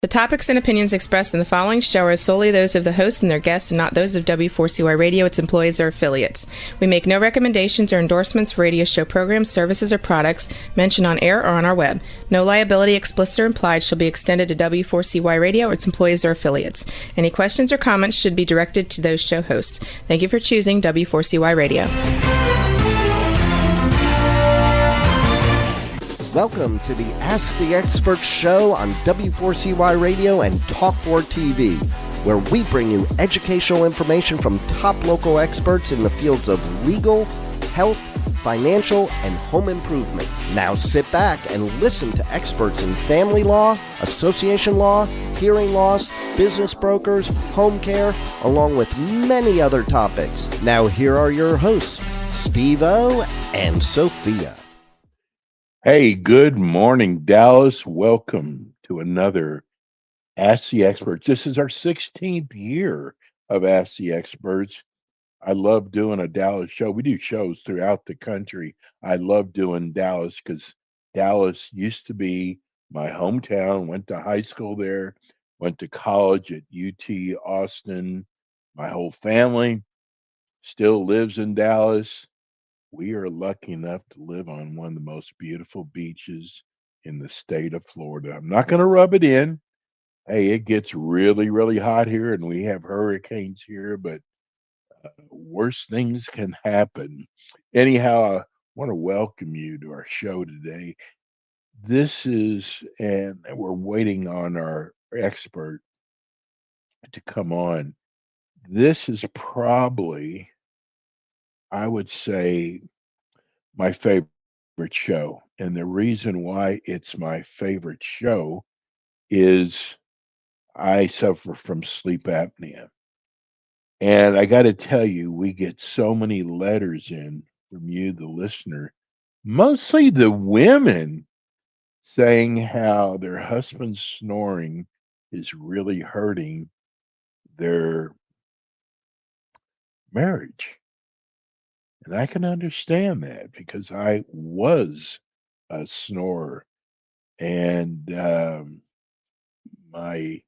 topics and opinions expressed in the following show are solely those of the hosts and their guests and not those of W4CY Radio, its employees, or affiliates. We make no recommendations or endorsements for radio show programs, services, or products mentioned on air or on our web. No liability, explicit or implied, shall be extended to W4CY Radio or its employees or affiliates. Any questions or comments should be directed to those show hosts. Thank you for choosing W4CY Radio. Welcome to the Ask the Expert show on W4CY Radio and Talk4 TV, where we bring you educational information from top local experts in the fields of legal, health, financial, and home improvement. Now sit back and listen to experts in family law, association law, hearing loss, business brokers, home care, along with many other topics. Now here are your hosts, Steve-O and Sophia. Hey, good morning, Dallas. Welcome to another Ask the Experts. This is our 16th year of Ask the Experts. I love doing a Dallas show. We do shows throughout the country. I love doing Dallas because Dallas used to be my hometown. Went to high school there, went to college at UT Austin. My whole family still lives in Dallas. We are lucky enough to live on one of the most beautiful beaches in the state of Florida. I'm not going to rub it in. Hey, it gets really, really hot here, and we have hurricanes here, but worse things can happen. Anyhow, I want to welcome you to our show today. And we're waiting on our expert to come on. This is probably, I would say, my favorite show. And the reason why it's my favorite show is I suffer from sleep apnea. And I got to tell you, we get so many letters in from you, the listener, mostly the women, saying how their husband's snoring is really hurting their marriage. And I can understand that because I was a snorer. And my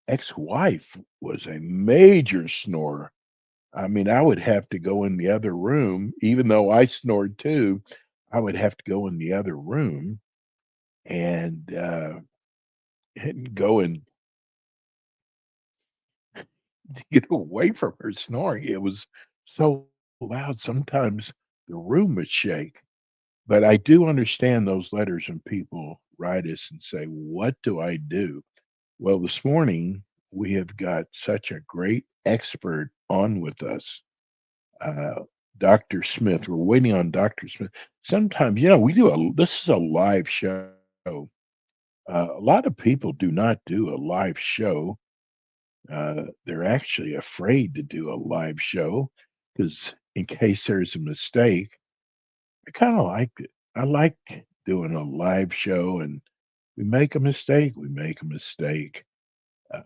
ex-wife was a major snorer. I mean, I would have to go in the other room, even though I snored too. I would have to go in the other room and go and get away from her snoring. It was so loud. Sometimes the room would shake. But I do understand those letters when people write us and say, "What do I do?" Well, this morning we have got such a great expert on with us, Dr. Smith. We're waiting on Dr. Smith. Sometimes, this is a live show. A lot of people do not do a live show. They're actually afraid to do a live show because in case there's a mistake. I kind of liked it. I like doing a live show, and we make a mistake. We make a mistake. Uh,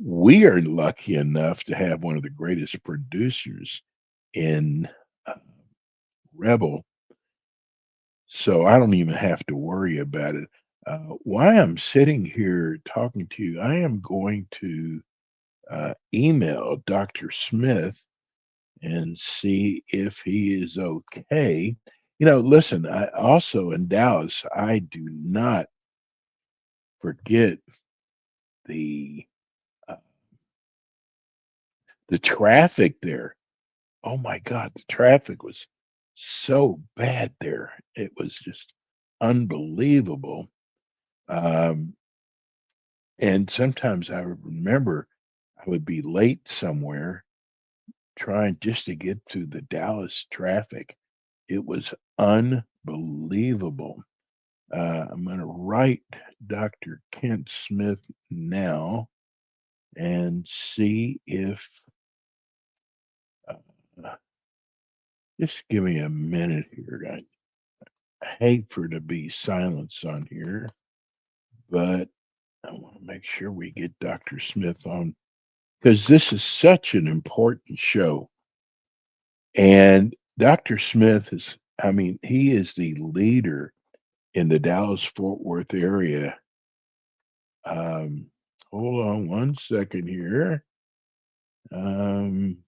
we are lucky enough to have one of the greatest producers in uh, Rebel, so I don't even have to worry about it. While I'm sitting here talking to you, I am going to email Dr. Smith and see if he is okay. Listen, I also in Dallas, I do not forget the uh, the traffic there. Oh my God, the traffic was so bad there. It was just unbelievable. Um, and sometimes I would remember I would be late somewhere trying just to get through the Dallas traffic. It was unbelievable. I'm going to write Dr. Kent Smith now and see if, uh, just give me a minute here. I hate for to be silence on here, but I want to make sure we get Dr. Smith on because this is such an important show. And Dr. Smith he is the leader in the Dallas-Fort Worth area. Um, hold on one second here. Um,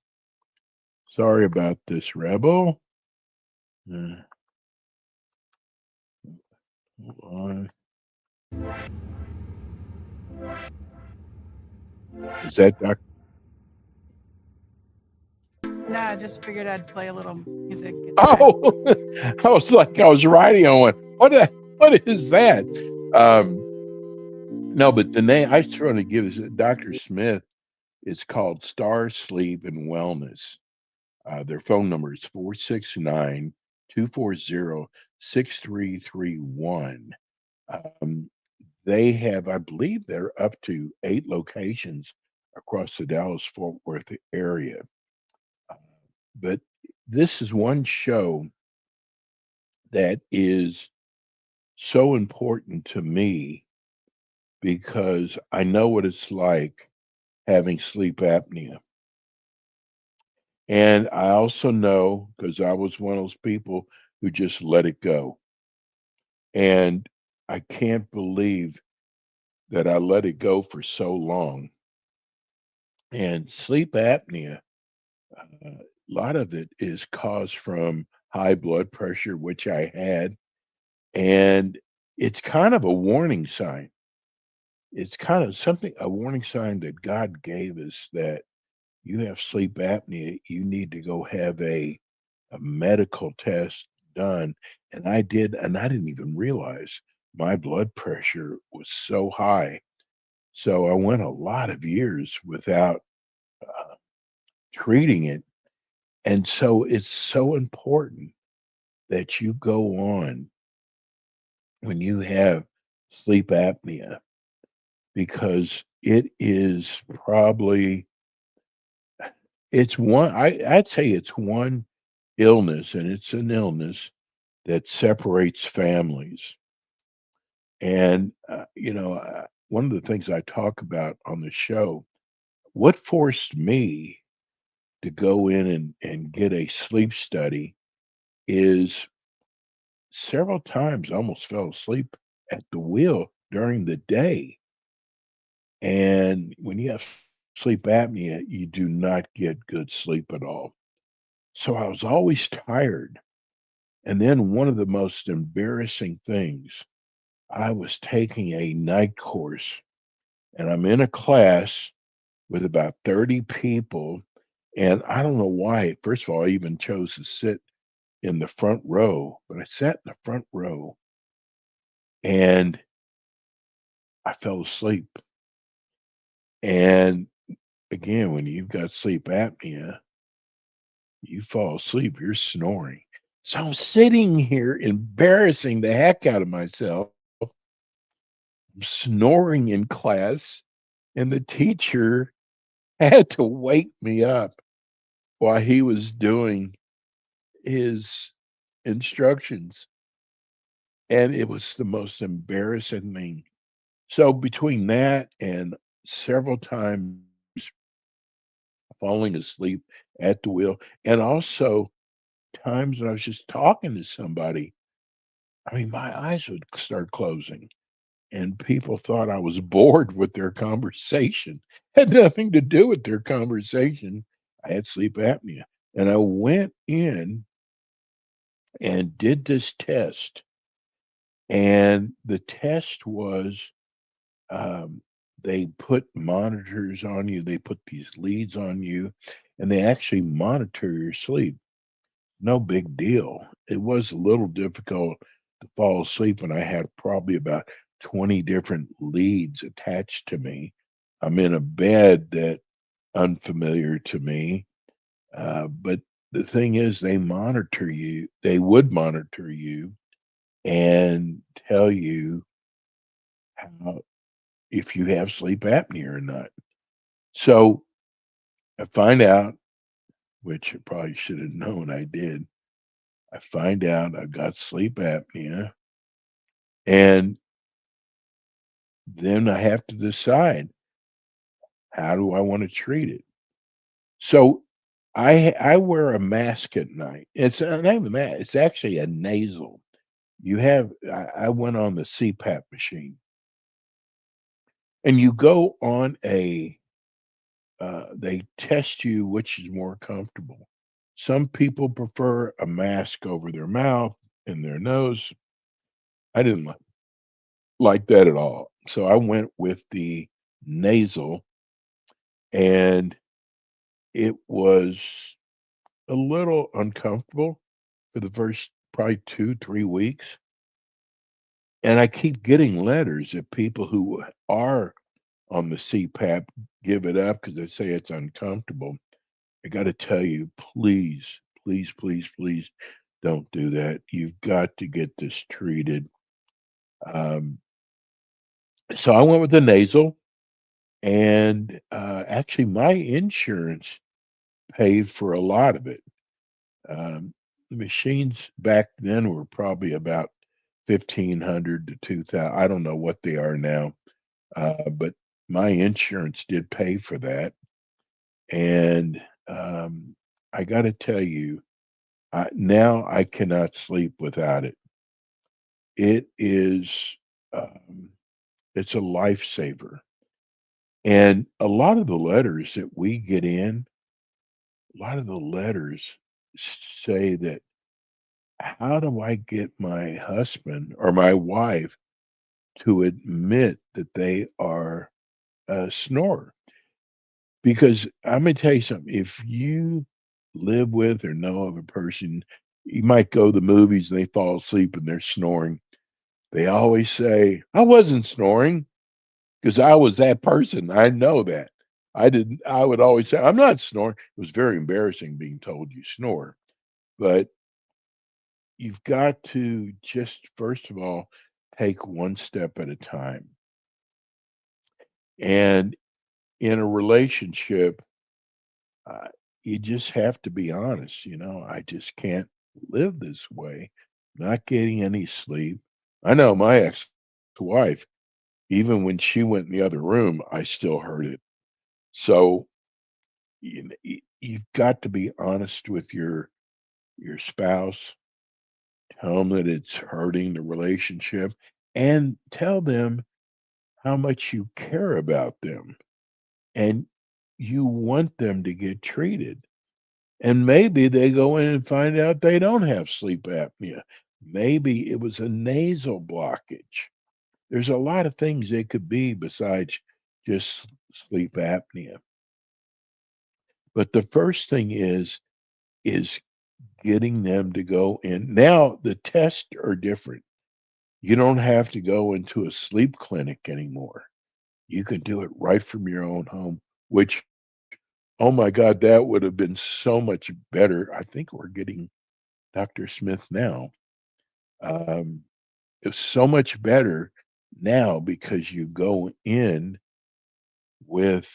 sorry about this, Rebel. Uh, hold on. Is that Doc? Yeah, I just figured I'd play a little music. Oh, I was like, I was writing on one. What is that? Um, no, but the name I was trying to give is Dr. Smith. It's called Star Sleep and Wellness. Their phone number is 469 240 6331. Um, they have, I believe, they're up to 8 locations across the Dallas Fort Worth area. Uh, But this is one show that is so important to me because I know what it's like having sleep apnea. And I also know because I was one of those people who just let it go. And I can't believe that I let it go for so long. And sleep apnea, a lot of it is caused from high blood pressure, which I had. And it's kind of a warning sign. It's kind of something, a warning sign that God gave us that you have sleep apnea. You need to go have a medical test done. And I did, and I didn't even realize my blood pressure was so high. So I went a lot of years without uh, treating it. And so it's so important that you go on when you have sleep apnea because it is probably I'd say it's one illness and it's an illness that separates families. And one of the things I talk about on the show, what forced me to go in and get a sleep study is several times I almost fell asleep at the wheel during the day. And when you have sleep apnea, you do not get good sleep at all. So I was always tired. And then one of the most embarrassing things, I was taking a night course and I'm in a class with about 30 people. And I don't know why. First of all, I even chose to sit in the front row, but I sat in the front row and I fell asleep. And again, when you've got sleep apnea, you fall asleep, you're snoring. So I'm sitting here embarrassing the heck out of myself, snoring in class, and the teacher had to wake me up while he was doing his instructions. And it was the most embarrassing thing. So between that and several times falling asleep at the wheel, and also times when I was just talking to somebody, I mean, my eyes would start closing, and people thought I was bored with their conversation. Had nothing to do with their conversation. I had sleep apnea. And I went in and did this test. And the test was um, they put monitors on you, they put these leads on you, and they actually monitor your sleep. No big deal. It was a little difficult to fall asleep when I had probably about 20 different leads attached to me. I'm in a bed that unfamiliar to me. But the thing is, they would monitor you and tell you how, if you have sleep apnea or not. So I find out, which I probably should have known I did. I find out I've got sleep apnea, and then I have to decide how do I want to treat it. So I wear a mask at night. It's not even a mask. It's actually a nasal. I went on the CPAP machine, and you go on they test you which is more comfortable. Some people prefer a mask over their mouth and their nose. I didn't like that at all. So I went with the nasal, and it was a little uncomfortable for the first probably 2, 3 weeks. And I keep getting letters that people who are on the CPAP give it up because they say it's uncomfortable. I got to tell you, please, please, please, please don't do that. You've got to get this treated. Um, so I went with the nasal, and actually, my insurance paid for a lot of it. The machines back then were probably about 1,500 to 2,000. I don't know what they are now, but my insurance did pay for that. And I got to tell you, now I cannot sleep without it. It is, um, it's a lifesaver. And a lot of the letters that we get in, a lot of the letters say that, how do I get my husband or my wife to admit that they are a snorer? Because I'm gonna tell you something, if you live with or know of a person, you might go to the movies and they fall asleep and they're snoring. They always say, "I wasn't snoring because I was that person." I know that. I would always say, "I'm not snoring." It was very embarrassing being told you snore, but you've got to just, first of all, take one step at a time. And in a relationship, uh, you just have to be honest. I just can't live this way, not getting any sleep. I know my ex-wife, even when she went in the other room, I still heard it. So you've got to be honest with your spouse. Tell them that it's hurting the relationship, and tell them how much you care about them, and you want them to get treated. And maybe they go in and find out they don't have sleep apnea. Maybe it was a nasal blockage. There's a lot of things it could be besides just sleep apnea. But the first thing is getting them to go in. Now the tests are different. You don't have to go into a sleep clinic anymore. You can do it right from your own home, which, oh my God, that would have been so much better. I think we're getting Dr. Smith now. Um, it's so much better now because you go in with,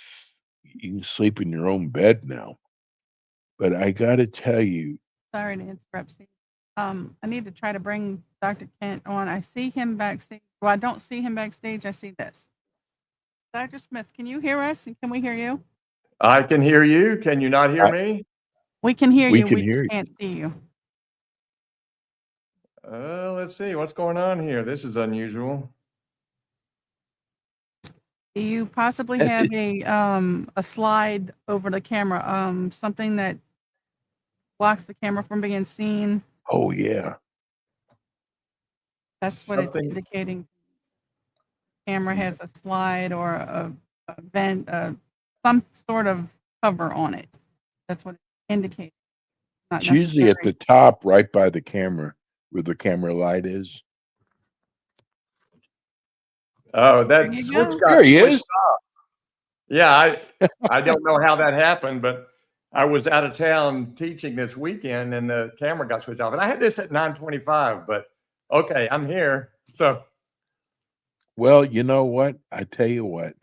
you can sleep in your own bed now. But I got to tell you, Sorry to interrupt, Steve. I need to try to bring Dr. Kent on. I see him backstage. Well, I don't see him backstage. I see this. Dr. Smith, can you hear us? And can we hear you? I can hear you. Can you not hear I, me? We can hear we you. can We hear just you. can't see you. Let's see what's going on here. This is unusual. Do you possibly That's have it. a slide over the camera? Something that blocks the camera from being seen? Oh, yeah. That's what it's Something. indicating. Camera has a slide or a vent, some sort of cover on it. That's what it indicates. Not It's usually at the necessarily. top, right by the camera, where the camera light is. Oh, There that you switch go. got There he switched is. off. Yeah, I don't know how that happened, but I was out of town teaching this weekend and the camera got switched off. And I had this at 9:25, but okay, I'm here. So Well, you know what? I tell you what,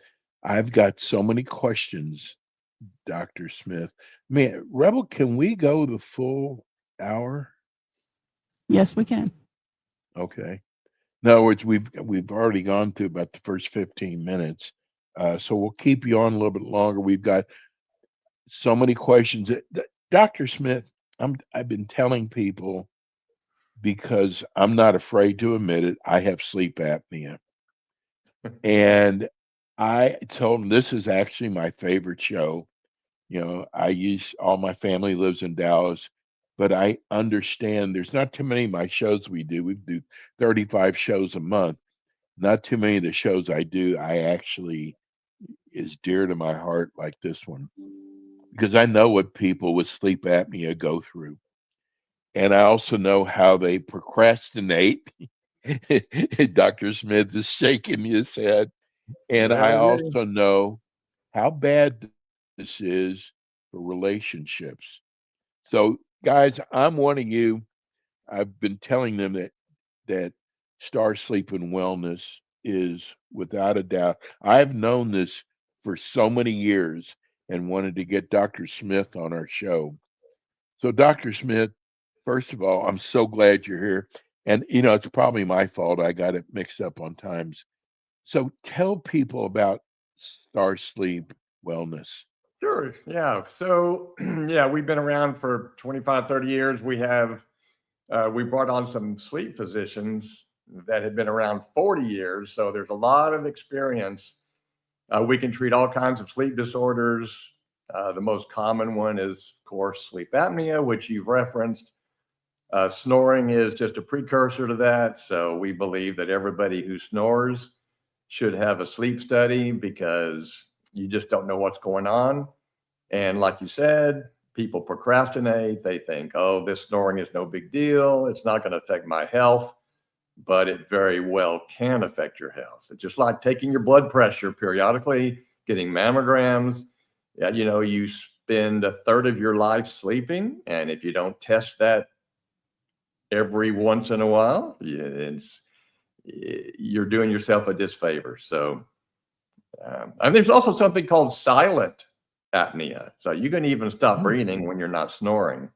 I've got so many questions, Dr. Smith. Man, Rebel, can we go the full hour? Yes, we can. Okay. In other words, we've already gone through about the first 15 minutes. So we'll keep you on a little bit longer. We've got so many questions. Dr. Smith, I've been telling people because I'm not afraid to admit it. I have sleep apnea. And I told him this is actually my favorite show. All my family lives in Dallas, but I understand there's not too many of my shows we do. We do 35 shows a month. Not too many of the shows I do, I actually is dear to my heart like this one because I know what people with sleep apnea go through. And I also know how they procrastinate. Dr. Smith is shaking his head. And I Very good. also know how bad this is for relationships. So, guys, I'm one of you. I've been telling them that Star Sleep and Wellness is without a doubt. I've known this for so many years and wanted to get Dr. Smith on our show. So, Dr. Smith, first of all, I'm so glad you're here. And, it's probably my fault. I got it mixed up on times. So, tell people about Star Sleep Wellness. Sure. Yeah. So, yeah, we've been around for 25, 30 years. We brought on some sleep physicians that had been around 40 years. So there's a lot of experience. We can treat all kinds of sleep disorders. The most common one is, of course, sleep apnea, which you've referenced. Snoring is just a precursor to that. So we believe that everybody who snores should have a sleep study because you just don't know what's going on. And like you said, people procrastinate. They think, oh, this snoring is no big deal. It's not going to affect my health, but it very well can affect your health. It's just like taking your blood pressure periodically, getting mammograms. Yeah, you spend a third of your life sleeping. And if you don't test that every once in a while, you're doing yourself a disfavor. So, and there's also something called silent apnea. So you can even stop breathing when you're not snoring.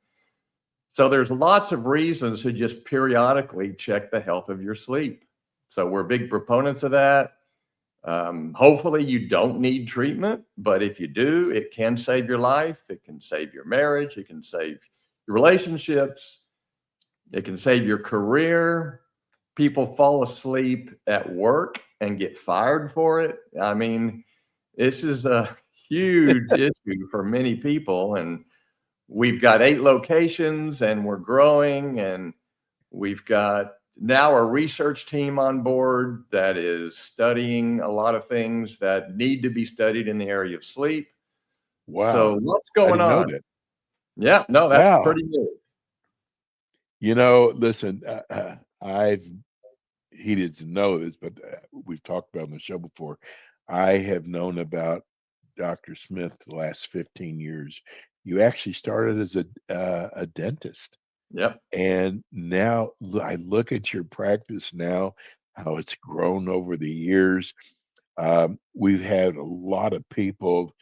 So there's lots of reasons to just periodically check the health of your sleep. So we're big proponents of that. Hopefully you don't need treatment, but if you do, it can save your life. It can save your marriage. It can save your relationships. It can save your career. People fall asleep at work and get fired for it. I mean, this is a huge issue for many people. And we've got 8 locations and we're growing. And we've got now a research team on board that is studying a lot of things that need to be studied in the area of sleep. Wow. So what's I going didn't know on? that. Yeah, no, that's Wow. pretty new. Listen, he didn't know this, but we've talked about on the show before. I have known about Dr. Smith the last 15 years. You actually started as a dentist. Yep. And now I look at your practice now, how it's grown over the years. We've had a lot of people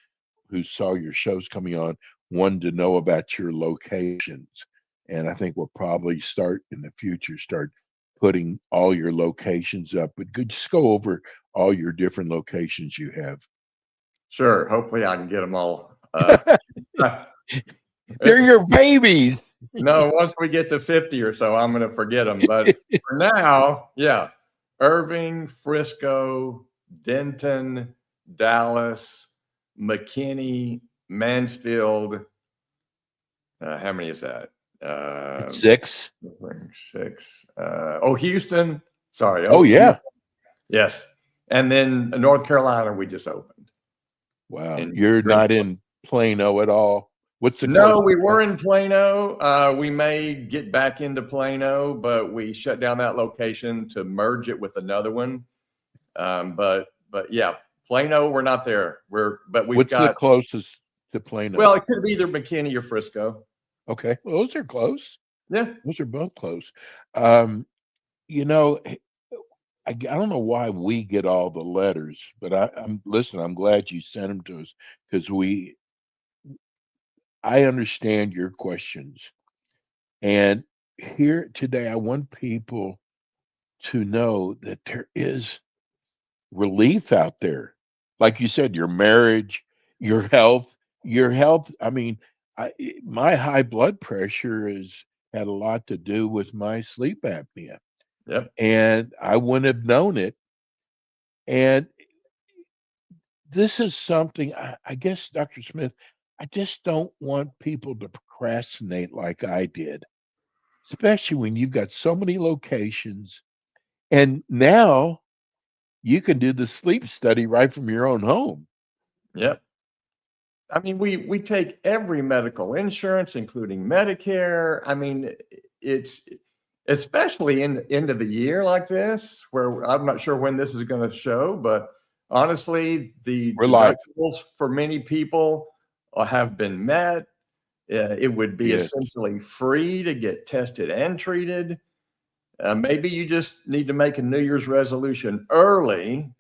who saw your shows coming on wanted to know about your locations. And I think we'll probably start in the future, start putting all your locations up. But just go over all your different locations you have. Sure. Hopefully I can get them all. They're your babies. No, once we get to 50 or so, I'm going to forget them. But for now, yeah, Irving, Frisco, Denton, Dallas, McKinney, Mansfield. How many is that? 6. 6. Houston. Sorry. Oh, yeah. Houston. Yes. And then North Carolina, we just opened. Wow. You're not in Plano at all? What's the No, we were in Plano. We may get back into Plano, but we shut down that location to merge it with another one. But yeah, Plano, we're not there. What's the closest to Plano? Well, it could be either McKinney or Frisco. Okay, well, those are close. Yeah, those are both close. I don't know why we get all the letters, but I'm glad you sent them to us because I understand your questions. And here today, I want people to know that there is relief out there. Like you said, your marriage, your health. I mean, my high blood pressure is had a lot to do with my sleep apnea, Yep. and I wouldn't have known it. And this is something I guess, Dr. Smith, I just don't want people to procrastinate like I did, especially when you've got so many locations. And now you can do the sleep study right from your own home. Yep. I mean, we take every medical insurance, including Medicare. I mean, it's especially in the end of the year like this, where I'm not sure when this is going to show, but honestly, the We're live. deductibles for many people have been met. It would be Yes. essentially free to get tested and treated. Maybe you just need to make a New Year's resolution early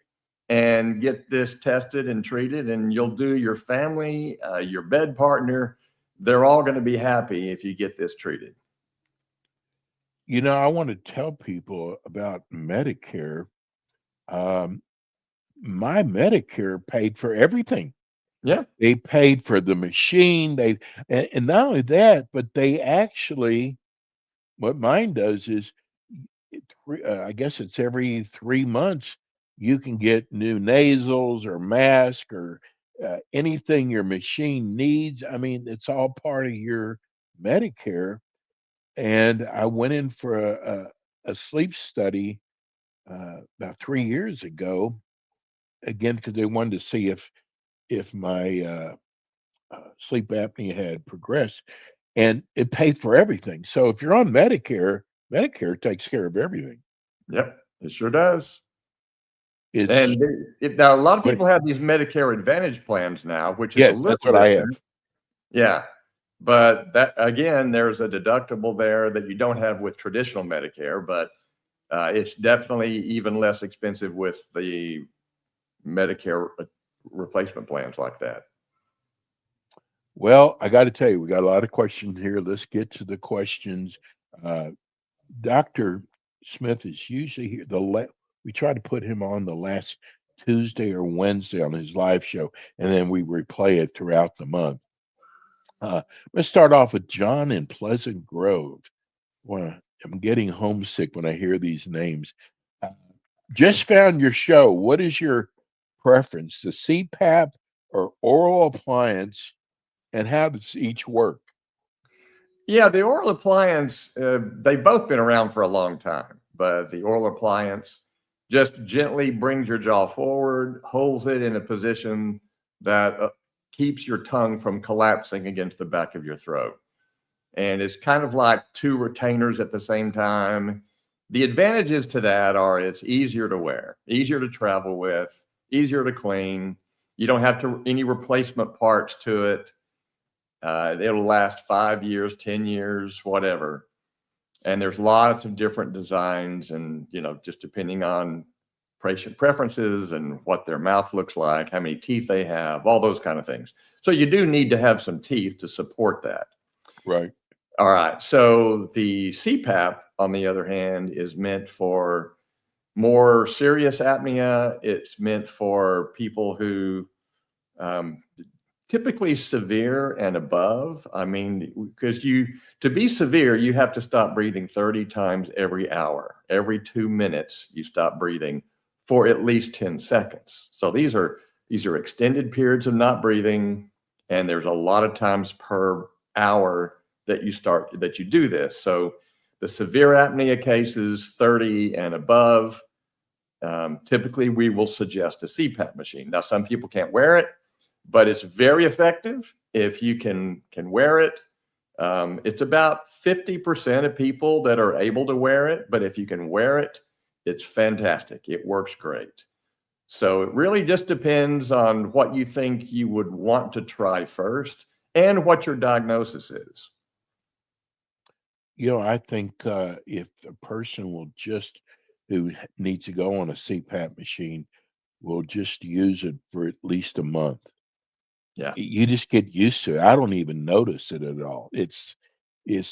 and get this tested and treated, and you'll do your family, your bed partner. They're all going to be happy if you get this treated. I want to tell people about Medicare. Um, my Medicare paid for everything. Yeah. They paid for the machine. And not only that, but they actually, what mine does is, I guess it's every 3 months, you can get new nasals or mask or anything your machine needs. I mean, it's all part of your Medicare. And I went in for a sleep study about 3 years ago, again, because they wanted to see if my sleep apnea had progressed, and it paid for everything. So if you're on Medicare, Medicare takes care of everything. Yep. It sure does. It's And now a lot of what people have these Medicare Advantage plans now, which is a Yes, that's little what I have. different. Yeah. But that again, there's a deductible there that you don't have with traditional Medicare, but it's definitely even less expensive with the Medicare replacement plans like that. Well, I got to tell you, we got a lot of questions here. Let's get to the questions. Uh, Dr. Smith is usually here. We try to put him on the last Tuesday or Wednesday on his live show, and then we replay it throughout the month. Let's start off with John in Pleasant Grove. I'm getting homesick when I hear these names. Uh, just found your show. What is your preference, the CPAP or oral appliance, and how does each work? Yeah, the oral appliance, they've both been around for a long time, but the oral appliance just gently brings your jaw forward, holds it in a position that keeps your tongue from collapsing against the back of your throat. And it's kind of like two retainers at the same time. The advantages to that are it's easier to wear, easier to travel with, easier to clean. You don't have any replacement parts to it. It'll last 5 years, 10 years, whatever. And there's lots of different designs, and just depending on patient preferences and what their mouth looks like, how many teeth they have, all those kind of things. So you do need to have some teeth to support that. Right. All right. So the CPAP, on the other hand, is meant for more serious apnea. It's meant for people who typically severe and above. I mean, because to be severe, you have to stop breathing 30 times every hour. Every 2 minutes, you stop breathing for at least 10 seconds. So these are extended periods of not breathing, and there's a lot of times per hour that you do this. So the severe apnea cases, 30 and above, typically we will suggest a CPAP machine. Now, some people can't wear it, but it's very effective if you can wear it. It's about 50% of people that are able to wear it, but if you can wear it, it's fantastic. It works great. So it really just depends on what you think you would want to try first and what your diagnosis is. I think if a person who needs to go on a CPAP machine will just use it for at least a month. Yeah. You just get used to it. I don't even notice it at all. It's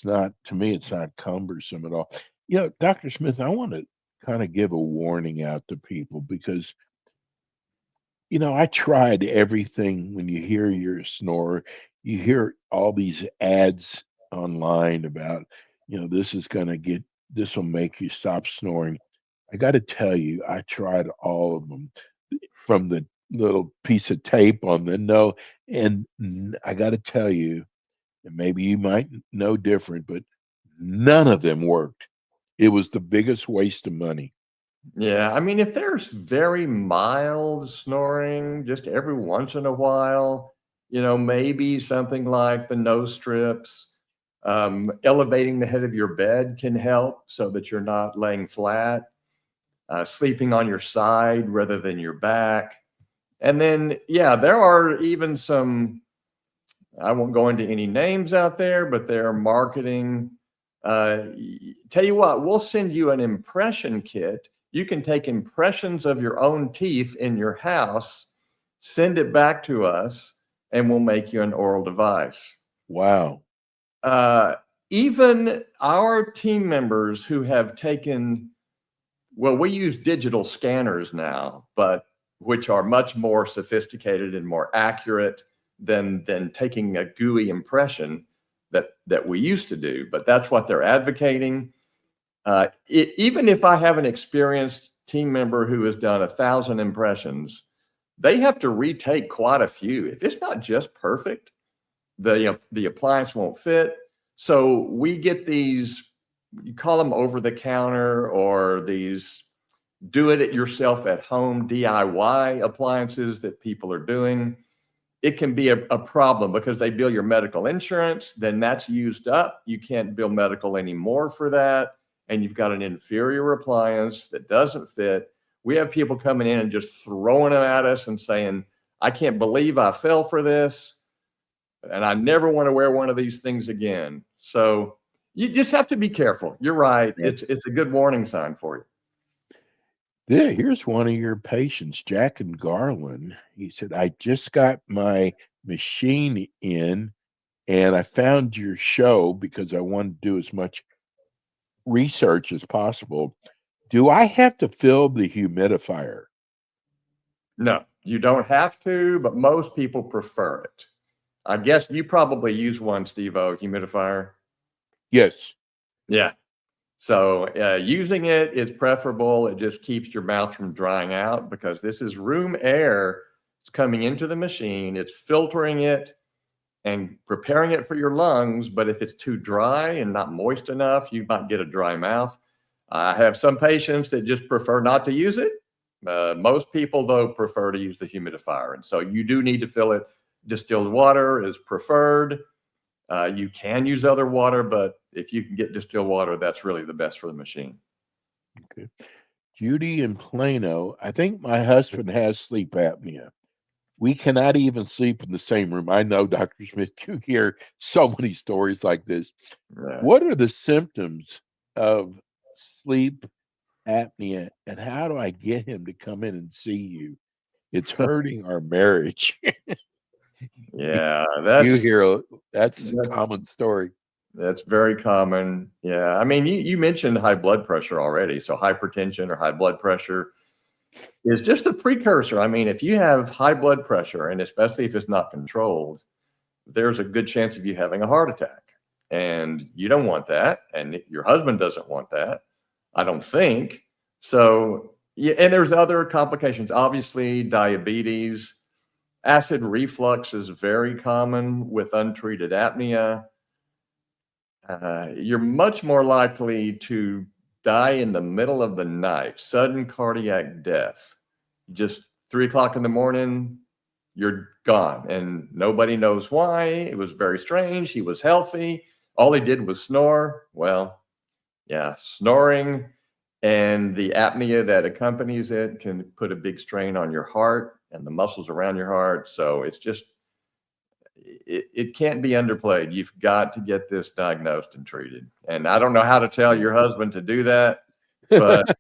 not, to me, it's not cumbersome at all. Dr. Smith, I want to kind of give a warning out to people because I tried everything. When you hear you're a snorer, you hear all these ads online about, this will make you stop snoring. I got to tell you, I tried all of them from the little piece of tape on the no, and I got to tell you, and maybe you might know different, but none of them worked. It was the biggest waste of money. Yeah, I mean, if there's very mild snoring, just every once in a while, maybe something like the nose strips, elevating the head of your bed can help so that you're not laying flat, sleeping on your side rather than your back. And then, yeah, there are even some, I won't go into any names out there, but they're marketing. Tell you what, we'll send you an impression kit. You can take impressions of your own teeth in your house, send it back to us, and we'll make you an oral device. Wow. Uh, Even our team members who have taken, well, we use digital scanners now, but which are much more sophisticated and more accurate than taking a gooey impression that we used to do. But that's what they're advocating. Even if I have an experienced team member who has done 1,000 impressions, they have to retake quite a few. If it's not just perfect, the appliance won't fit. So we get these, you call them over the counter, or these do it yourself at home DIY appliances that people are doing. It can be a problem because they bill your medical insurance, then that's used up. You can't bill medical anymore for that. And you've got an inferior appliance that doesn't fit. We have people coming in and just throwing them at us and saying, I can't believe I fell for this, and I never want to wear one of these things again. So you just have to be careful. You're right. Yeah. It's a good warning sign for you. Yeah, here's one of your patients, Jack and Garland. He said, I just got my machine in and I found your show because I wanted to do as much research as possible. Do I have to fill the humidifier? No, you don't have to, but most people prefer it. I guess you probably use one, Steve-O, humidifier. Yes. Yeah. So using it is preferable. It just keeps your mouth from drying out because this is room air. It's coming into the machine. It's filtering it and preparing it for your lungs. But if it's too dry and not moist enough, you might get a dry mouth. I have some patients that just prefer not to use it. Most people, though, prefer to use the humidifier. And so you do need to fill it. Distilled water is preferred. You can use other water, but if you can get distilled water, that's really the best for the machine. Okay. Judy in Plano, I think my husband has sleep apnea. We cannot even sleep in the same room. I know, Dr. Smith, you hear so many stories like this. Right. What are the symptoms of sleep apnea, and how do I get him to come in and see you? It's hurting our marriage. Yeah, You hear that's a that's common story. that's very common. Yeah, I mean, you mentioned high blood pressure already. So hypertension or high blood pressure is just a precursor. I mean, if you have high blood pressure, and especially if it's not controlled, there's a good chance of you having a heart attack. And you don't want that. And your husband doesn't want that, I don't think. So, yeah, and there's other complications. Obviously, diabetes, acid reflux is very common with untreated apnea. You're much more likely to die in the middle of the night, sudden cardiac death. Just 3 o'clock in the morning, you're gone, and nobody knows why. It was very strange. He was healthy. All he did was snore. Well, yeah, snoring and the apnea that accompanies it can put a big strain on your heart and the muscles around your heart. So it's just, it can't be underplayed. You've got to get this diagnosed and treated. And I don't know how to tell your husband to do that, but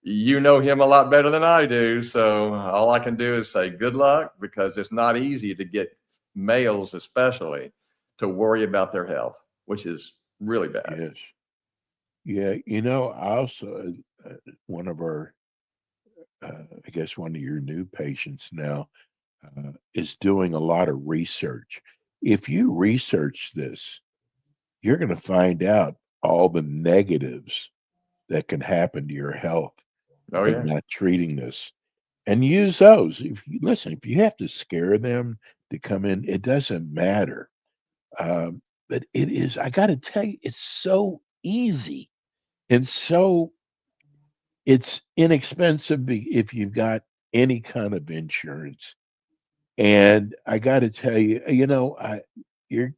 you know him a lot better than I do. So all I can do is say good luck, because it's not easy to get males, especially, to worry about their health, which is really bad. Yes. Yeah, I also one of our, I guess one of your new patients now is doing a lot of research. If you research this, you're going to find out all the negatives that can happen to your health Oh by yeah. not treating this. And use those. If you listen, if you have to scare them to come in, it doesn't matter. Um, but it is, I got to tell you, it's so easy and so it's inexpensive if you've got any kind of insurance. And I got to tell you, you're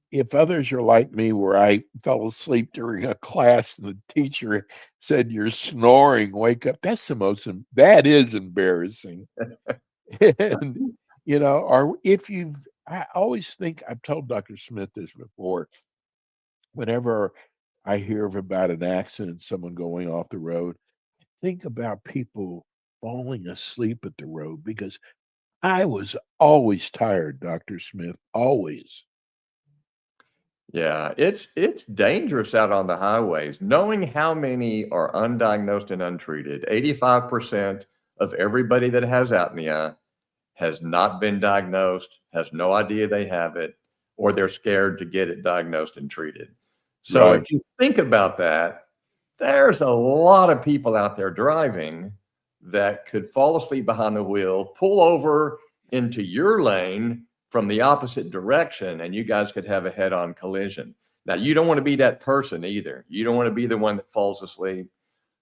if others are like me, where I fell asleep during a class and the teacher said you're snoring, wake up. That is embarrassing. And or if you've I always think I've told Dr. Smith this before, whenever I hear about an accident, someone going off the road, think about people falling asleep at the road because I was always tired, Dr. Smith, always. Yeah, it's dangerous out on the highways. Knowing how many are undiagnosed and untreated, 85% of everybody that has apnea has not been diagnosed, has no idea they have it, or they're scared to get it diagnosed and treated. So Right. if you think about that, there's a lot of people out there driving that could fall asleep behind the wheel, pull over into your lane from the opposite direction, and you guys could have a head-on collision. Now, you don't want to be that person either. You don't want to be the one that falls asleep.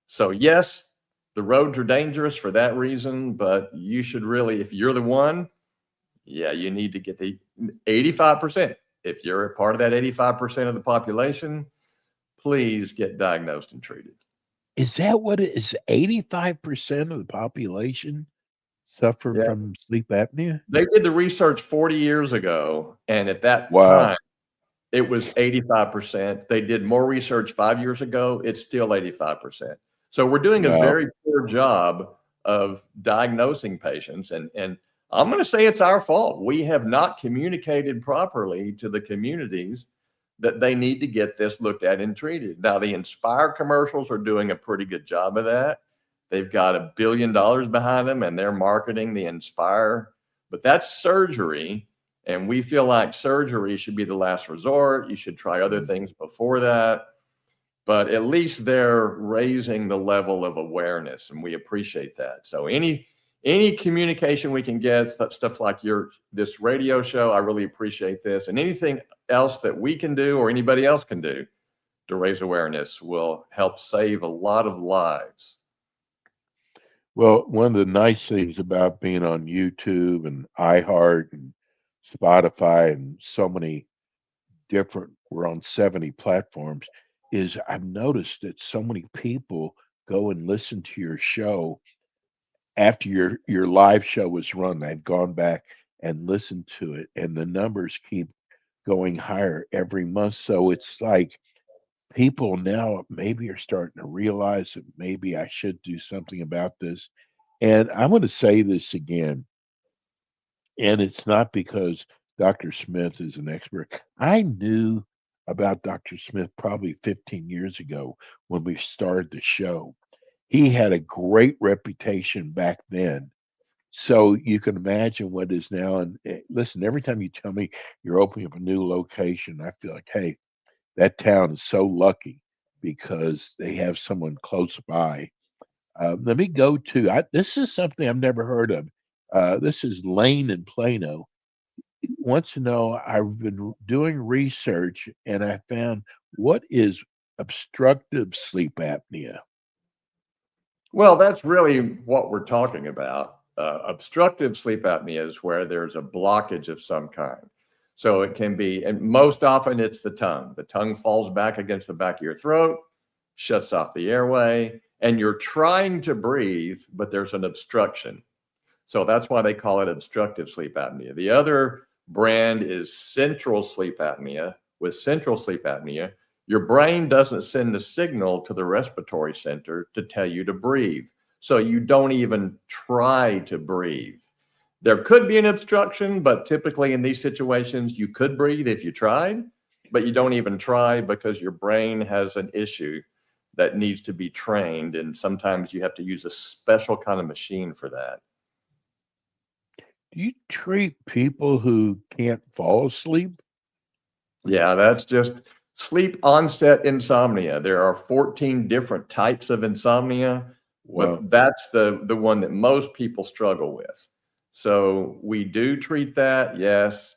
So, yes, the roads are dangerous for that reason, but you should really, if you're the one, yeah, you need to get the 85%. If you're a part of that 85% of the population, please get diagnosed and treated. Is that what it is? 85% of the population suffer Yeah. from sleep apnea? They did the research 40 years ago, and at that Wow. time, it was 85%. They did more research 5 years ago, it's still 85%. So we're doing a Wow. very poor job of diagnosing patients, and I'm gonna say it's our fault. We have not communicated properly to the communities that they need to get this looked at and treated. Now, the Inspire commercials are doing a pretty good job of that. They've got $1 billion behind them, and they're marketing the Inspire, but that's surgery, and we feel like surgery should be the last resort. You should try other things before that, but at least they're raising the level of awareness, and we appreciate that. So any communication we can get, stuff like this radio show, I really appreciate this, and anything else that we can do or anybody else can do to raise awareness will help save a lot of lives. Well, one of the nice things about being on YouTube and iHeart and Spotify and so many we're on 70 platforms, is I've noticed that so many people go and listen to your show after your live show was run. They've gone back and listened to it, and the numbers keep going higher every month. So it's like people now maybe are starting to realize that maybe I should do something about this. And I'm going to say this again, and it's not because Dr. Smith is an expert. I knew about Dr. Smith probably 15 years ago when we started the show. He had a great reputation back then. So you can imagine what is now. And listen, every time you tell me you're opening up a new location, I feel like, hey, that town is so lucky because they have someone close by. Let me go to this is something I've never heard of. This is Lane in Plano. He wants to know, I've been doing research and I found what is obstructive sleep apnea. Well, that's really what we're talking about. Obstructive sleep apnea is where there's a blockage of some kind. So it can be, and most often it's the tongue. The tongue falls back against the back of your throat, shuts off the airway, and you're trying to breathe, but there's an obstruction. So that's why they call it obstructive sleep apnea. The other brand is central sleep apnea. With central sleep apnea, your brain doesn't send a signal to the respiratory center to tell you to breathe. So you don't even try to breathe. There could be an obstruction, but typically in these situations, you could breathe if you tried, but you don't even try because your brain has an issue that needs to be trained. And sometimes you have to use a special kind of machine for that. Do you treat people who can't fall asleep? Yeah, that's just sleep onset insomnia. There are 14 different types of insomnia, Well, but that's the one that most people struggle with. So we do treat that, yes.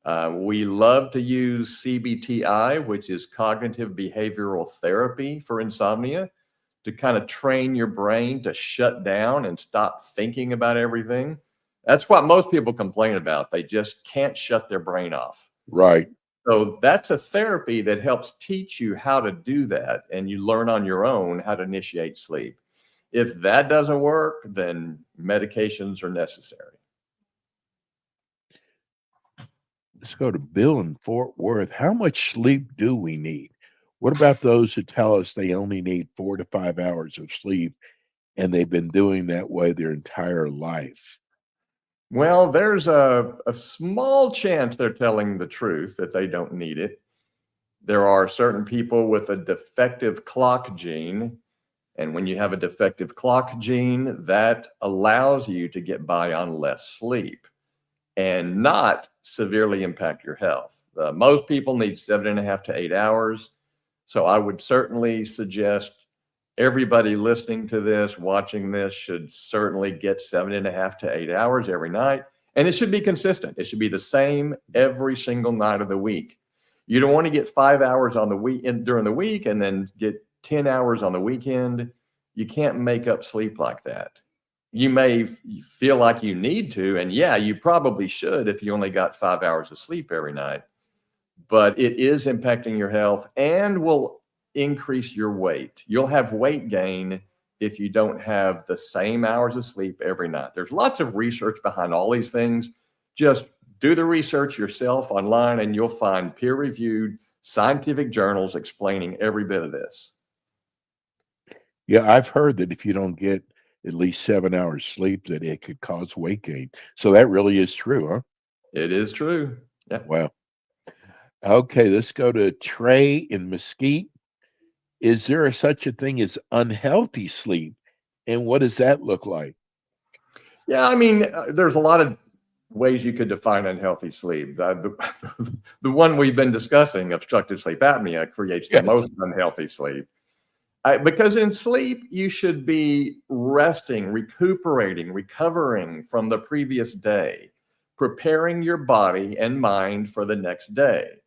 We love to use CBTI, which is cognitive behavioral therapy for insomnia, to kind of train your brain to shut down and stop thinking about everything. That's what most people complain about. They just can't shut their brain off. right. So that's a therapy that helps teach you how to do that, and you learn on your own how to initiate sleep. If that doesn't work, then medications are necessary. Let's go to Bill in Fort Worth. How much sleep do we need? What about those who tell us they only need 4 to 5 hours of sleep and they've been doing that way their entire life? Well, there's a small chance they're telling the truth that they don't need it. There are certain people with a defective clock gene. And when you have a defective clock gene, that allows you to get by on less sleep and not severely impact your health. Most people need 7.5 to 8 hours. So I would certainly suggest everybody listening to this, watching this, should certainly get 7.5 to 8 hours every night. And it should be consistent. It should be the same every single night of the week. You don't want to get 5 hours on the weekend during the week and then get 10 hours on the weekend. You can't make up sleep like that. You may feel like you need to, and yeah, you probably should if you only got 5 hours of sleep every night, but it is impacting your health and will increase your weight. You'll have weight gain if you don't have the same hours of sleep every night. There's lots of research behind all these things. Just do the research yourself online and you'll find peer-reviewed scientific journals explaining every bit of this. Yeah, I've heard that if you don't get at least 7 hours sleep, that it could cause weight gain. So that really is true, huh? It is true. Yeah. Wow. Okay, let's go to Trey in Mesquite. Is there such a thing as unhealthy sleep? And what does that look like? Yeah, I mean, there's a lot of ways you could define unhealthy sleep. The one we've been discussing, obstructive sleep apnea, creates the Yes. most unhealthy sleep. Because in sleep, you should be resting, recuperating, recovering from the previous day, preparing your body and mind for the next day.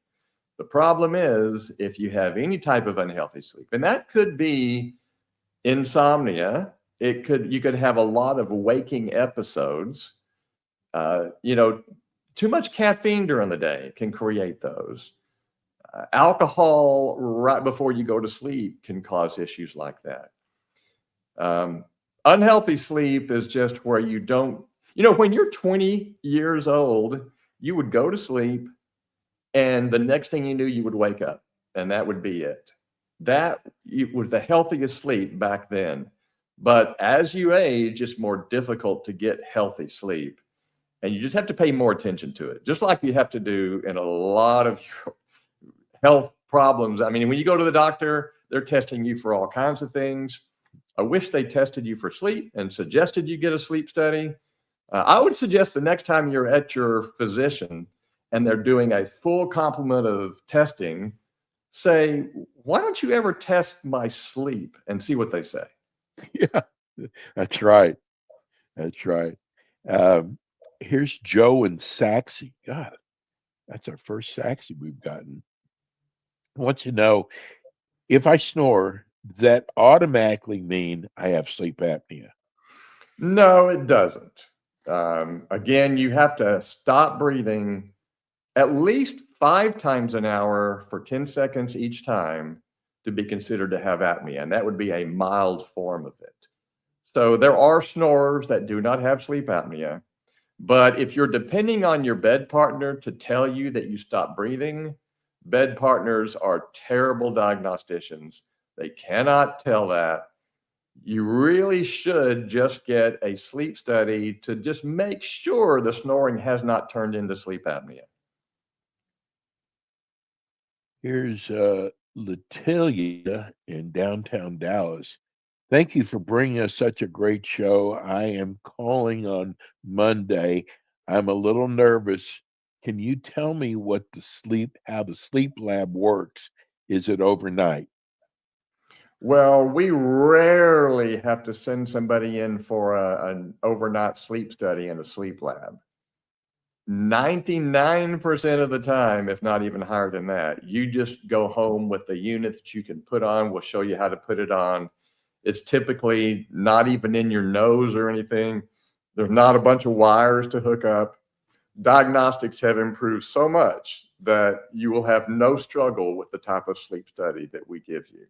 The problem is if you have any type of unhealthy sleep, and that could be insomnia, you could have a lot of waking episodes. You know, too much caffeine during the day can create those. Alcohol right before you go to sleep can cause issues like that. Um, Unhealthy sleep is just where you don't, when you're 20 years old, you would go to sleep and the next thing you knew, you would wake up and that would be it. Was the healthiest sleep back then. But as you age, it's more difficult to get healthy sleep. And you just have to pay more attention to it, just like you have to do in a lot of your health problems. I mean, when you go to the doctor, they're testing you for all kinds of things. I wish they tested you for sleep and suggested you get a sleep study. I would suggest the next time you're at your physician and they're doing a full complement of testing, say, why don't you ever test my sleep and see what they say? Yeah, that's right. That's right. Um, Here's Joe in Saxe. God, that's our first Saxe we've gotten. I want to know if I snore, does that automatically mean I have sleep apnea? No, it doesn't. Again, you have to stop breathing at least 5 times an hour for 10 seconds each time to be considered to have apnea, and that would be a mild form of it. So there are snorers that do not have sleep apnea, but if you're depending on your bed partner to tell you that you stop breathing, bed partners are terrible diagnosticians. They cannot tell that. You really should just get a sleep study to just make sure the snoring has not turned into sleep apnea. Here's Latilia in downtown Dallas. Thank you for bringing us such a great show. I am calling on Monday. I'm a little nervous. Can you tell me how the sleep lab works? Is it overnight? Well, we rarely have to send somebody in for an overnight sleep study in a sleep lab. 99% of the time, if not even higher than that, you just go home with the unit that you can put on. We'll show you how to put it on. It's typically not even in your nose or anything. There's not a bunch of wires to hook up. Diagnostics have improved so much that you will have no struggle with the type of sleep study that we give you.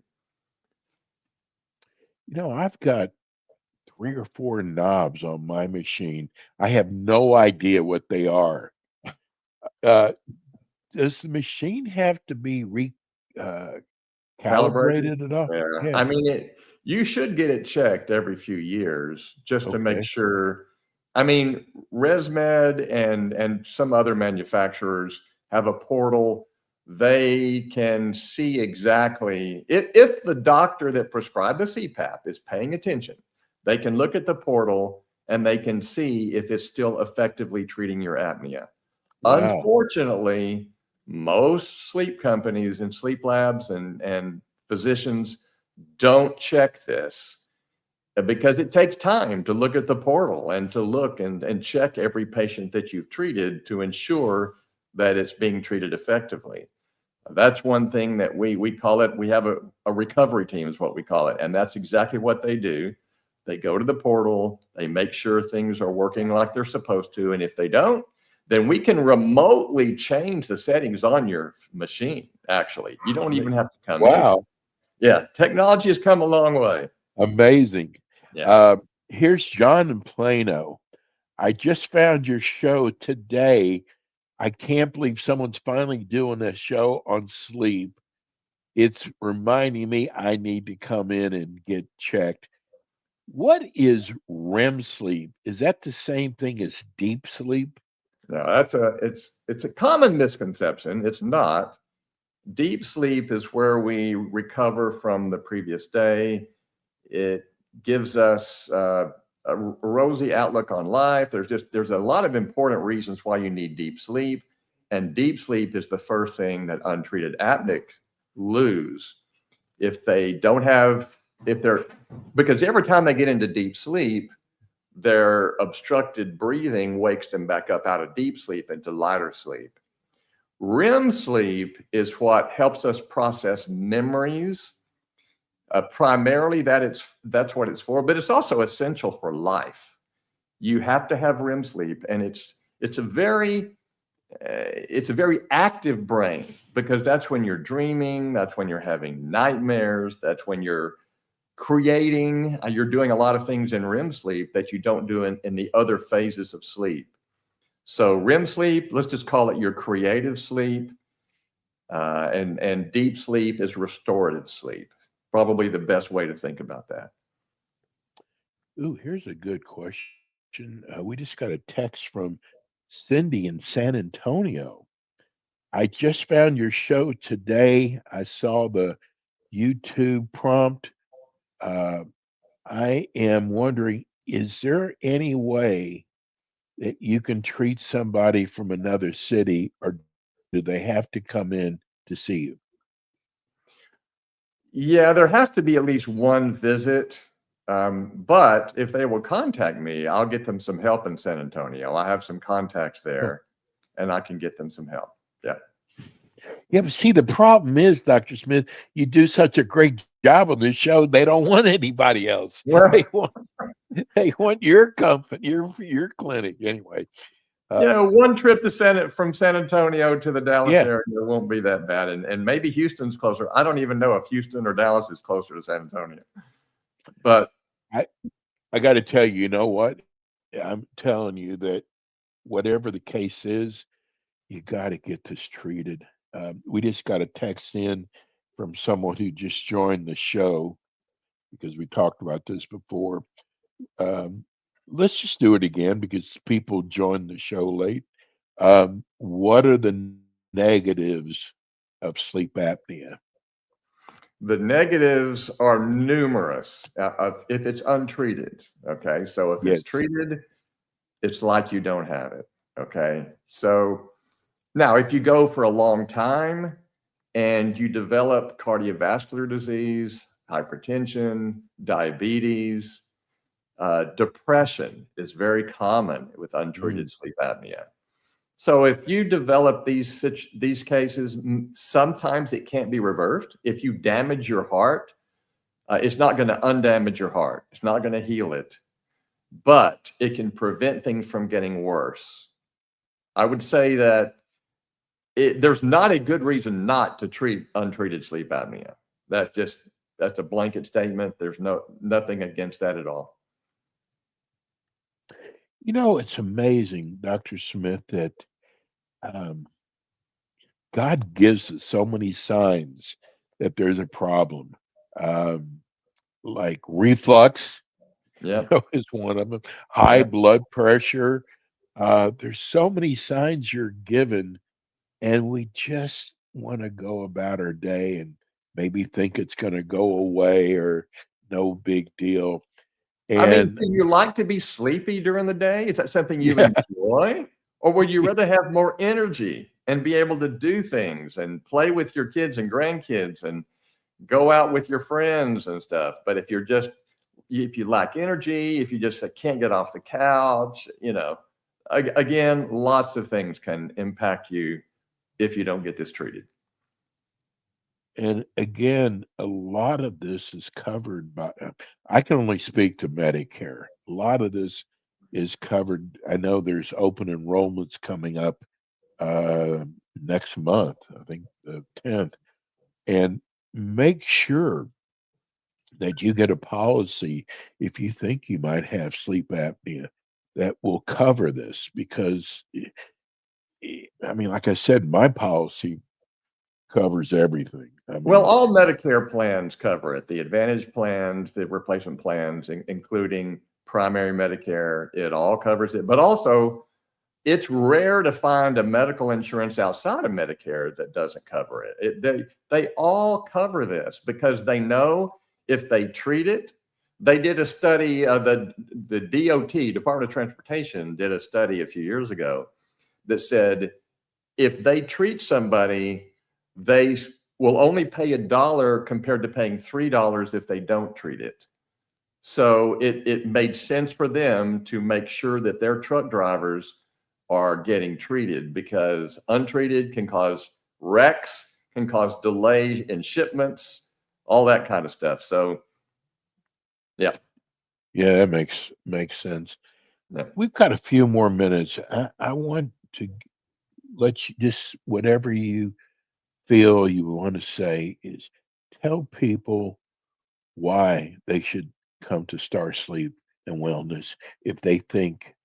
I've got 3 or 4 knobs on my machine. I have no idea what they are. Uh, does the machine have to be Calibrated? calibrated at all? Yeah. Yeah. I mean, you should get it checked every few years just to make Okay. sure. I mean, ResMed and some other manufacturers have a portal. They can see exactly if the doctor that prescribed the CPAP is paying attention, they can look at the portal and they can see if it's still effectively treating your apnea. Wow. Unfortunately, most sleep companies and sleep labs and physicians don't check this because it takes time to look at the portal and to look and check every patient that you've treated to ensure that it's being treated effectively. That's one thing that we call it. We have a recovery team is what we call it. And that's exactly what they do. They go to the portal, they make sure things are working like they're supposed to. And if they don't, then we can remotely change the settings on your machine. Actually, you don't even have to come in. Wow. Yeah, technology has come a long way. Amazing. Yeah. Uh, Here's John in Plano. I just found your show today. I can't believe someone's finally doing a show on sleep. It's reminding me I need to come in and get checked. What is REM sleep? Is that the same thing as deep sleep? No, it's a common misconception. It's not. Deep sleep is where we recover from the previous day. It gives us a rosy outlook on life. There's a lot of important reasons why you need deep sleep, and deep sleep is the first thing that untreated apneics lose if they don't have if they're because every time they get into deep sleep, their obstructed breathing wakes them back up out of deep sleep into lighter sleep. REM sleep is what helps us process memories. Primarily, that's what it's for, but it's also essential for life. You have to have REM sleep, and it's a very active brain because that's when you're dreaming, that's when you're having nightmares, that's when you're creating. You're doing a lot of things in REM sleep that you don't do in the other phases of sleep. So REM sleep, let's just call it your creative sleep, and deep sleep is restorative sleep. Probably the best way to think about that. Ooh, here's a good question. We just got a text from Cindy in San Antonio. I just found your show today. I saw the YouTube prompt. Uh, I am wondering, is there any way that you can treat somebody from another city, or do they have to come in to see you? Yeah, there has to be at least one visit. But if they will contact me, I'll get them some help in San Antonio. I have some contacts Oh, there and I can get them some help. Yeah. yeah, but see, the problem is, Dr. Smith, you do such a great job on this show, they don't want anybody else. Well, They want your company, your clinic anyway. one trip to from San Antonio to the Dallas Yeah, area won't be that bad. And maybe Houston's closer. I don't even know if Houston or Dallas is closer to San Antonio. But I I got to tell you, you know what? I'm telling you that whatever the case is, you got to get this treated. We just got a text in from someone who just joined the show because we talked about this before. Um, let's just do it again because people joined the show late. What are the negatives of sleep apnea? the negatives are numerous if it's untreated. Okay. So if it's Yes. treated, it's like you don't have it. Okay. So Now, if you go for a long time and you develop cardiovascular disease, hypertension, diabetes, depression is very common with untreated sleep apnea. So if you develop these cases, sometimes it can't be reversed. If you damage your heart, it's not going to undamage your heart. It's not going to heal it, but it can prevent things from getting worse. I would say that there's not a good reason not to treat untreated sleep apnea. That's a blanket statement. There's nothing against that at all. You know, it's amazing, Dr. Smith, that um, God gives us so many signs that there's a problem. Um, like reflux, Yeah. is one of them. High Yeah. blood pressure. There's so many signs you're given, and we just want to go about our day and maybe think it's going to go away or no big deal. I mean, And do you like to be sleepy during the day? Is that something you yeah, enjoy? Or would you rather have more energy and be able to do things and play with your kids and grandkids and go out with your friends and stuff? But if you lack energy, if you just can't get off the couch, again, lots of things can impact you if you don't get this treated. and again, a lot of this is covered by, I can only speak to Medicare. A lot of this is covered. I know there's open enrollments coming up uh, next month, I think the 10th, and make sure that you get a policy if you think you might have sleep apnea that will cover this because I mean, like I said, my policy covers everything. I Well, mean, all Medicare plans cover it. The Advantage plans, the replacement plans, including primary Medicare, it all covers it. But also, it's rare to find a medical insurance outside of Medicare that doesn't cover it. They all cover this because they know if they treat it. They did a study, the DOT, Department of Transportation, did a study a few years ago that said if they treat somebody, they will only pay $1 compared to paying $3 if they don't treat it. So it made sense for them to make sure that their truck drivers are getting treated because untreated can cause wrecks, can cause delay in shipments, all that kind of stuff. So, yeah. yeah, that makes sense. Yeah. We've got a few more minutes. I want to let you just whatever you feel you want to say is tell people why they should come to Star Sleep and Wellness if they think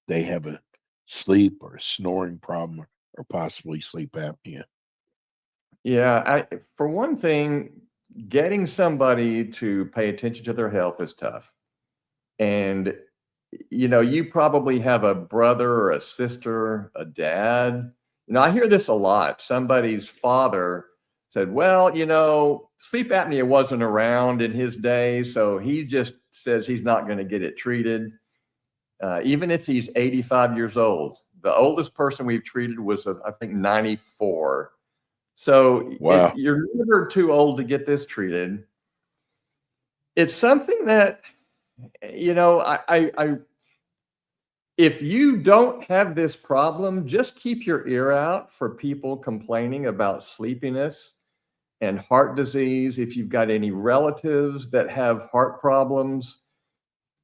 they have a sleep or a snoring problem or possibly sleep apnea. Yeah. For one thing, getting somebody to pay attention to their health is tough. And, you probably have a brother or a sister, a dad. I hear this a lot. Somebody's father said, well, sleep apnea wasn't around in his day, so he just says he's not going to get it treated. Even if he's 85 years old, the oldest person we've treated was, I think, 94. So Wow. you're never too old to get this treated. It's something that, I if you don't have this problem, just keep your ear out for people complaining about sleepiness and heart disease. If you've got any relatives that have heart problems,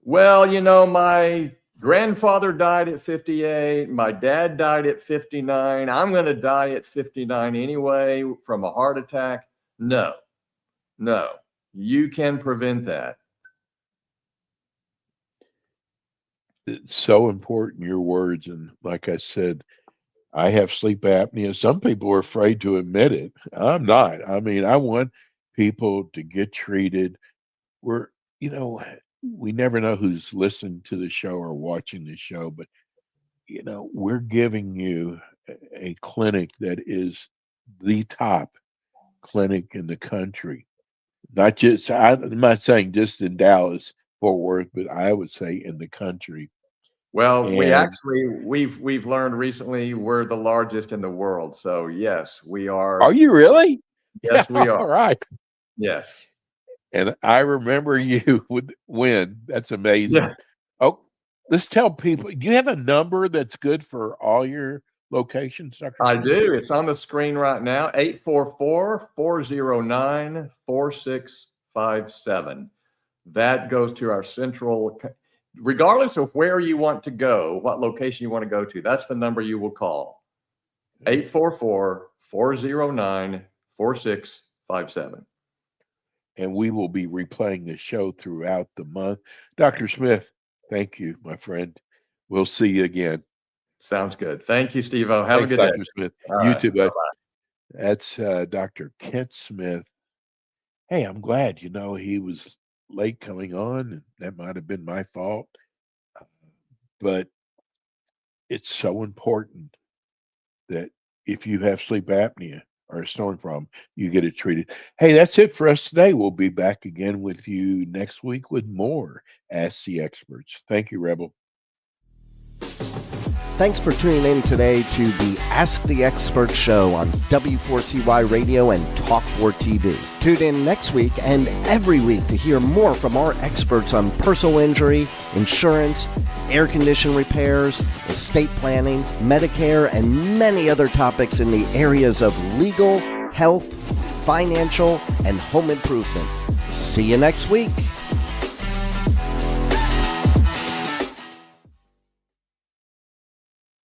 well, my grandfather died at 58, my dad died at 59, I'm going to die at 59 anyway from a heart attack. No, you can prevent that. It's so important, your words. And like I said, I have sleep apnea. Some people are afraid to admit it. I'm not. I mean, I want people to get treated. We're, you know, we never know who's listening to the show or watching the show, but, we're giving you a clinic that is the top clinic in the country. Not just, I'm not saying just in Dallas, Fort Worth, but I would say in the country. Well, And we've learned recently we're the largest in the world. So yes, we are. are you really? Yes, we All are. right. Yes. And I remember you with when. That's amazing. Yeah, Oh, let's tell people. Do you have a number that's good for all your locations, Dr. I Smith? do. It's on the screen right now. 844-409-4657. That goes to our central, regardless of where you want to go, what location you want to go to. That's the number you will call. 844-409-4657. And we will be replaying the show throughout the month. Dr. Smith, thank you, my friend. We'll see you again. Sounds good. Thank you, Steve-O. Have Thanks, a good Dr. day. Smith. All You right. too, bud. Bye-bye. That's Dr. Kent Smith. Hey, I'm glad, he was late coming on, and that might have been my fault. But it's so important that if you have sleep apnea or a snoring problem, you get it treated. Hey, that's it for us today. We'll be back again with you next week with more Ask the Experts. Thank you, Rebel. Thanks for tuning in today to the Ask the Expert show on W4CY Radio and Talk 4 TV. Tune in next week and every week to hear more from our experts on personal injury, insurance, air condition repairs, estate planning, Medicare, and many other topics in the areas of legal, health, financial, and home improvement. See you next week.